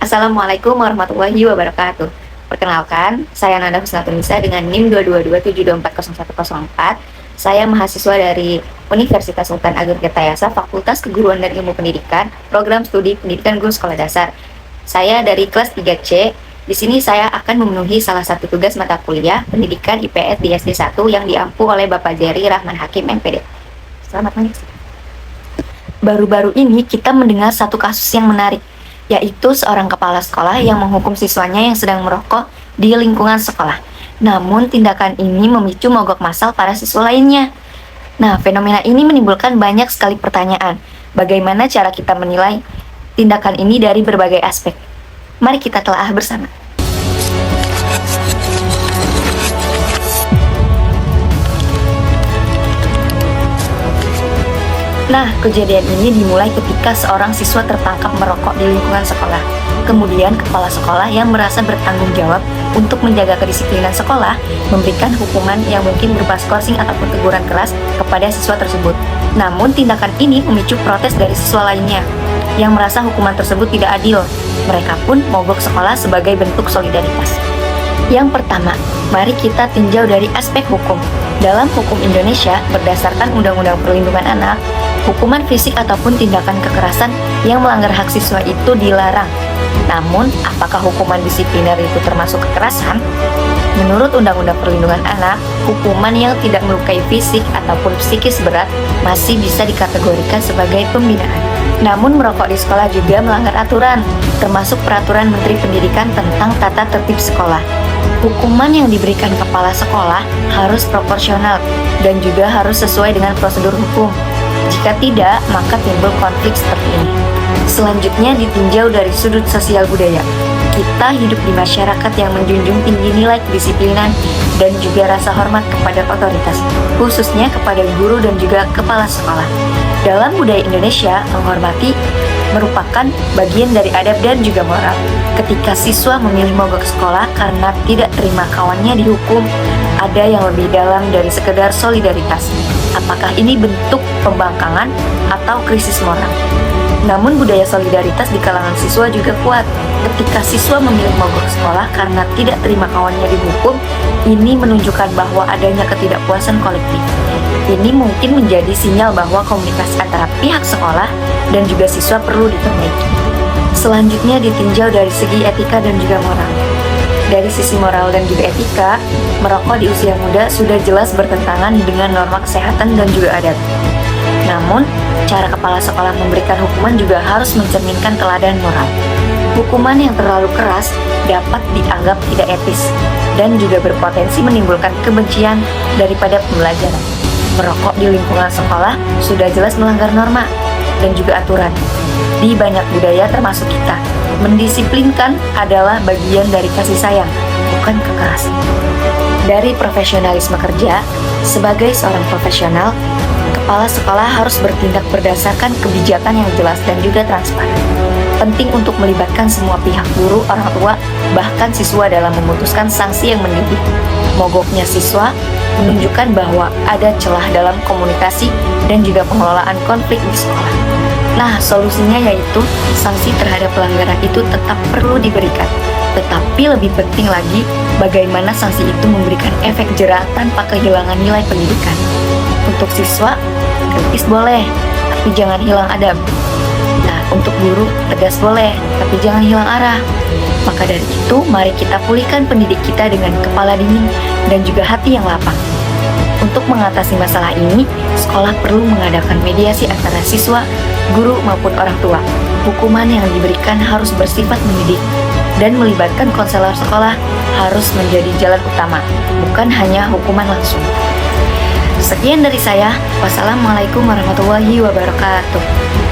Assalamualaikum warahmatullahi wabarakatuh. Perkenalkan, saya Nanda Husnatunisa dengan NIM 22272240104. Saya mahasiswa dari Universitas Sultan Agung Tirtayasa, Fakultas Keguruan dan Ilmu Pendidikan, Program Studi Pendidikan Guru Sekolah Dasar. Saya dari kelas 3C. Di sini saya akan memenuhi salah satu tugas mata kuliah Pendidikan IPS di SD 1 yang diampu oleh Bapak Jerry Rahman Hakim, MPD. Selamat menyaksikan. Baru-baru ini kita mendengar satu kasus yang menarik, yaitu seorang kepala sekolah yang menghukum siswanya yang sedang merokok di lingkungan sekolah. Namun tindakan ini memicu mogok massal para siswa lainnya. Nah, fenomena ini menimbulkan banyak sekali pertanyaan. Bagaimana cara kita menilai tindakan ini dari berbagai aspek? Mari kita telaah bersama. Nah, kejadian ini dimulai ketika seorang siswa tertangkap merokok di lingkungan sekolah. Kemudian, kepala sekolah yang merasa bertanggung jawab untuk menjaga kedisiplinan sekolah memberikan hukuman yang mungkin berupa skorsing ataupun teguran keras kepada siswa tersebut. Namun, tindakan ini memicu protes dari siswa lainnya yang merasa hukuman tersebut tidak adil. Mereka pun mogok sekolah sebagai bentuk solidaritas. Yang pertama, mari kita tinjau dari aspek hukum. Dalam hukum Indonesia, berdasarkan Undang-Undang Perlindungan Anak, hukuman fisik ataupun tindakan kekerasan yang melanggar hak siswa itu dilarang. Namun, apakah hukuman disipliner itu termasuk kekerasan? Menurut Undang-Undang Perlindungan Anak, hukuman yang tidak melukai fisik ataupun psikis berat masih bisa dikategorikan sebagai pembinaan. Namun, merokok di sekolah juga melanggar aturan, termasuk Peraturan Menteri Pendidikan tentang Tata Tertib Sekolah. Hukuman yang diberikan kepala sekolah harus proporsional dan juga harus sesuai dengan prosedur hukum. Jika tidak, maka timbul konflik seperti ini. Selanjutnya ditinjau dari sudut sosial budaya. Kita hidup di masyarakat yang menjunjung tinggi nilai kedisiplinan dan juga rasa hormat kepada otoritas, khususnya kepada guru dan juga kepala sekolah. Dalam budaya Indonesia, menghormati merupakan bagian dari adab dan juga moral. Ketika siswa memilih mogok sekolah karena tidak terima kawannya dihukum, ada yang lebih dalam dari sekedar solidaritas. Apakah ini bentuk pembangkangan atau krisis moral? Namun budaya solidaritas di kalangan siswa juga kuat. Ketika siswa memilih mogok sekolah karena tidak terima kawannya dihukum, ini menunjukkan bahwa adanya ketidakpuasan kolektif. Ini mungkin menjadi sinyal bahwa komunikasi antara pihak sekolah dan juga siswa perlu diperbaiki. Selanjutnya ditinjau dari segi etika dan juga moral. Dari sisi moral dan juga etika, merokok di usia muda sudah jelas bertentangan dengan norma kesehatan dan juga adat. Namun, cara kepala sekolah memberikan hukuman juga harus mencerminkan teladan moral. Hukuman yang terlalu keras dapat dianggap tidak etis dan juga berpotensi menimbulkan kebencian daripada pembelajaran. Merokok di lingkungan sekolah sudah jelas melanggar norma dan juga aturan. Di banyak budaya termasuk kita, mendisiplinkan adalah bagian dari kasih sayang, bukan kekerasan. Dari profesionalisme kerja, sebagai seorang profesional, kepala sekolah harus bertindak berdasarkan kebijakan yang jelas dan juga transparan. Penting untuk melibatkan semua pihak, guru, orang tua, bahkan siswa dalam memutuskan sanksi yang mendidik. Mogoknya siswa menunjukkan bahwa ada celah dalam komunikasi dan juga pengelolaan konflik di sekolah. Nah, solusinya yaitu sanksi terhadap pelanggaran itu tetap perlu diberikan. Tetapi lebih penting lagi, bagaimana sanksi itu memberikan efek jera tanpa kehilangan nilai pendidikan. Untuk siswa, kritis boleh, tapi jangan hilang adab. Nah, untuk guru, tegas boleh, tapi jangan hilang arah. Maka dari itu, mari kita pulihkan pendidik kita dengan kepala dingin dan juga hati yang lapang. Untuk mengatasi masalah ini, sekolah perlu mengadakan mediasi antara siswa, guru maupun orang tua. Hukuman yang diberikan harus bersifat mendidik dan melibatkan konselor sekolah harus menjadi jalan utama, bukan hanya hukuman langsung. Sekian dari saya. Wassalamualaikum warahmatullahi wabarakatuh.